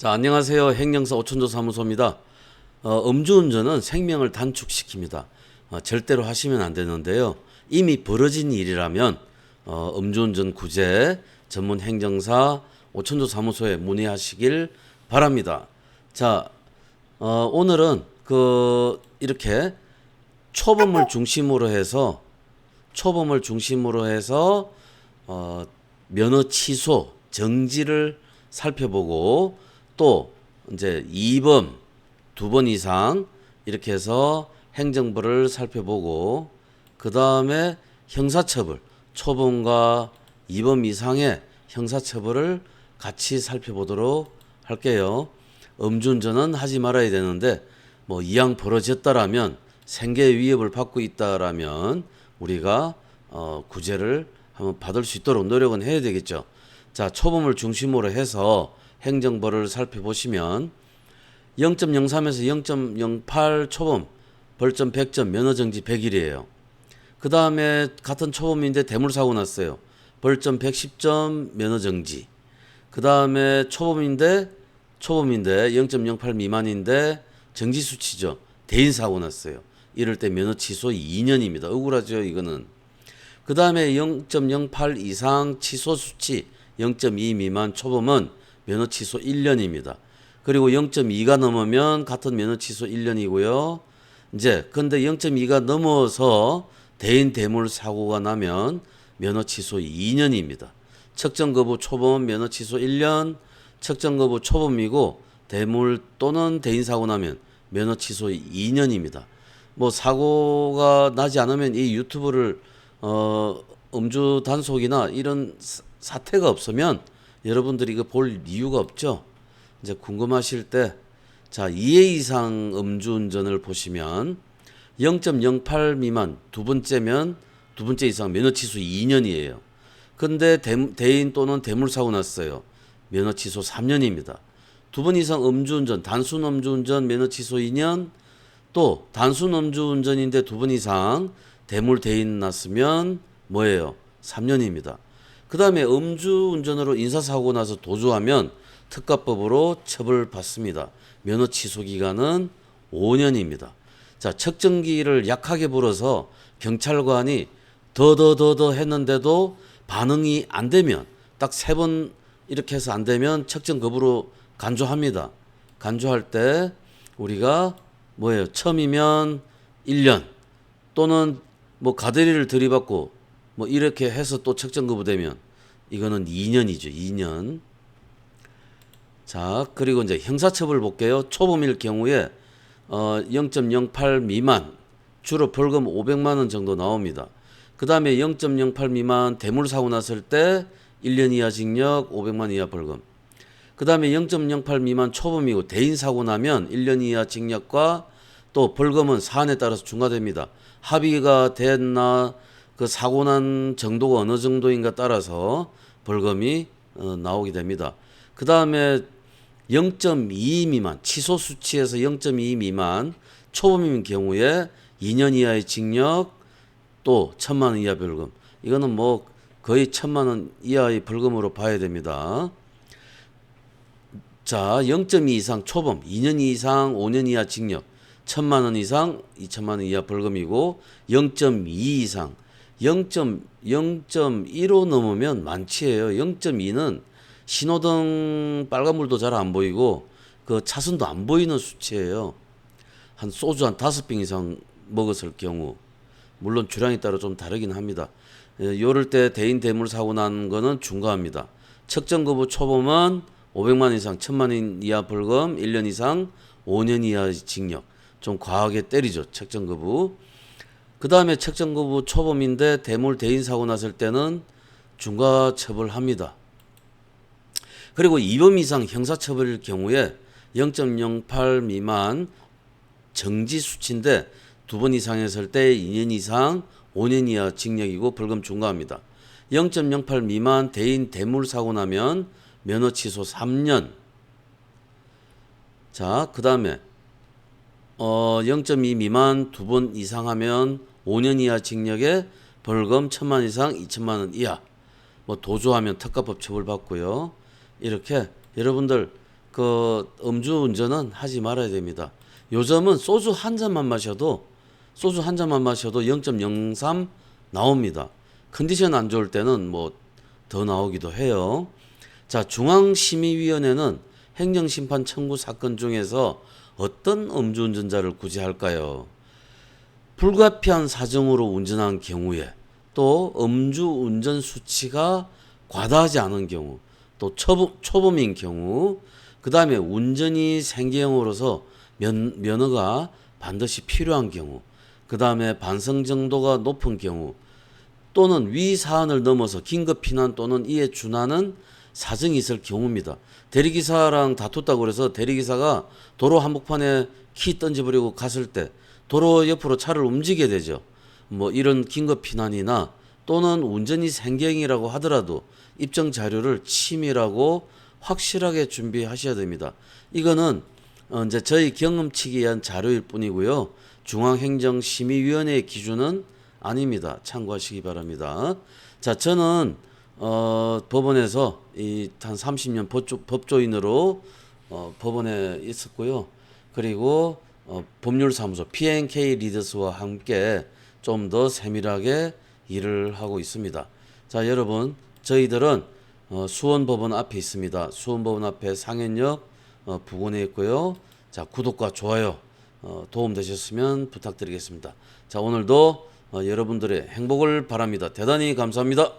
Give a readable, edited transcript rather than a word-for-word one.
자, 안녕하세요. 행정사 오천조 사무소입니다. 음주운전은 생명을 단축시킵니다. 절대로 하시면 안 되는데요. 이미 벌어진 일이라면 음주운전 구제 전문 행정사 오천조 사무소에 문의하시길 바랍니다. 자, 오늘은 이렇게 초범을 중심으로 해서 면허 취소, 정지를 살펴보고 또 이제 2범, 2번 이상 이렇게 해서 행정벌을 살펴보고 그 다음에 형사처벌, 초범과 2범 이상의 형사처벌을 같이 살펴보도록 할게요. 음주운전은 하지 말아야 되는데 뭐 이왕 벌어졌다라면 생계 위협을 받고 있다라면 우리가 구제를 한번 받을 수 있도록 노력은 해야 되겠죠. 자, 초범을 중심으로 해서 행정벌을 살펴보시면 0.03에서 0.08 초범 벌점 100점 면허정지 100일이에요. 그 다음에 같은 초범인데 대물사고 났어요. 벌점 110점 면허정지. 그 다음에 초범인데 0.08 미만인데 정지수치죠. 대인사고 났어요. 이럴 때 면허 취소 2년입니다. 억울하죠, 이거는. 그 다음에 0.08 이상 취소 수치 0.2 미만 초범은 면허 취소 1년입니다. 그리고 0.2가 넘으면 같은 면허 취소 1년이고요. 이제 근데 0.2가 넘어서 대인 대물 사고가 나면 면허 취소 2년입니다. 측정 거부 초범 면허 취소 1년, 측정 거부 초범이고 대물 또는 대인 사고 나면 면허 취소 2년입니다. 뭐 사고가 나지 않으면 이 유튜브를 음주 단속이나 이런 사태가 없으면 여러분들이 이거 볼 이유가 없죠. 이제 궁금하실 때, 자, 2회 이상 음주운전을 보시면 0.08 미만 두 번째면 두 번째 이상 면허 취소 2년이에요. 근데 대인 또는 대물사고 났어요. 면허 취소 3년입니다. 두 번 이상 음주운전, 단순 음주운전 면허 취소 2년, 또 단순 음주운전인데 두 번 이상 대물 대인 났으면 뭐예요? 3년입니다. 그 다음에 음주운전으로 인사사고 나서 도주하면 특가법으로 처벌받습니다. 면허 취소 기간은 5년입니다. 자, 측정기를 약하게 불어서 경찰관이 더 했는데도 반응이 안 되면 딱 3번 이렇게 해서 안 되면 측정 거부로 간주합니다. 간주할 때 우리가 뭐예요? 처음이면 1년 또는 뭐 가대리를 들이받고 뭐 이렇게 해서 또 측정 거부되면 이거는 2년이죠. 2년. 자, 그리고 이제 형사처벌 볼게요. 초범일 경우에 0.08 미만 주로 벌금 500만 원 정도 나옵니다. 그 다음에 0.08 미만 대물사고 났을 때 1년 이하 징역 500만 이하 벌금. 그 다음에 0.08 미만 초범이고 대인사고 나면 1년 이하 징역과 또 벌금은 사안에 따라서 중과됩니다. 합의가 됐나 그 사고 난 정도가 어느 정도인가 따라서 벌금이 나오게 됩니다. 그 다음에 0.2 미만 취소 수치에서 0.2 미만 초범인 경우에 2년 이하의 징역 또 1,000만 원 이하 벌금. 이거는 뭐 거의 1,000만 원 이하의 벌금으로 봐야 됩니다. 자, 0.2 이상 초범 2년 이상 5년 이하 징역 1,000만 원 이상 2,000만 원 이하 벌금이고 0.2 이상 0.15 넘으면 만취예요. 0.2는 신호등 빨간불도 잘 안 보이고 그 차선도 안 보이는 수치예요. 한 소주 한 5병 이상 먹었을 경우 물론 주량에 따라 좀 다르긴 합니다. 요럴 때 대인 대물 사고 난 거는 중과합니다. 측정 거부 초범은 500만 원 이상 1,000만 원 이하 벌금 1년 이상 5년 이하 징역. 좀 과하게 때리죠. 측정 거부. 그 다음에 측정 거부 초범인데 대물 대인 사고 났을 때는 중과 처벌합니다. 그리고 2범 이상 형사처벌일 경우에 0.08 미만 정지 수치인데 2번 이상 했을 때 2년 이상 5년 이하 징역이고 벌금 중과합니다. 0.08 미만 대인 대물 사고 나면 면허 취소 3년. 자, 그 다음에 0.2 미만 2번 이상 하면 5년 이하 징역에 벌금 1,000만 원 이상 2,000만 원 이하. 뭐 도주하면 특가법 처벌받고요. 이렇게 여러분들 그 음주 운전은 하지 말아야 됩니다. 요즘은 소주 한 잔만 마셔도 0.03 나옵니다. 컨디션 안 좋을 때는 뭐 더 나오기도 해요. 자, 중앙심의위원회는 행정심판 청구 사건 중에서 어떤 음주운전자를 구제할까요? 불가피한 사정으로 운전한 경우에, 또 음주운전 수치가 과다하지 않은 경우, 또 초범인 경우, 그 다음에 운전이 생계형으로서 면허가 반드시 필요한 경우, 그 다음에 반성 정도가 높은 경우, 또는 위 사안을 넘어서 긴급 피난 또는 이에 준하는 사정이 있을 경우입니다. 대리기사랑 다퉜다고 그래서 대리기사가 도로 한복판에 키 던져버리고 갔을 때 도로 옆으로 차를 움직이게 되죠. 뭐 이런 긴급 피난이나 또는 운전이 생경이라고 하더라도 입증 자료를 치밀하고 확실하게 준비하셔야 됩니다. 이거는 이제 저희 경험치기에 의한 자료일 뿐이고요. 중앙행정심의위원회의 기준은 아닙니다. 참고하시기 바랍니다. 자, 저는 법원에서 한 30년 법조인으로 법원에 있었고요. 그리고 법률사무소 P&K 리더스와 함께 좀 더 세밀하게 일을 하고 있습니다. 자, 여러분, 저희들은 수원법원 앞에 있습니다. 수원법원 앞에 상현역 부근에 있고요. 자, 구독과 좋아요 도움 되셨으면 부탁드리겠습니다. 자, 오늘도 여러분들의 행복을 바랍니다. 대단히 감사합니다.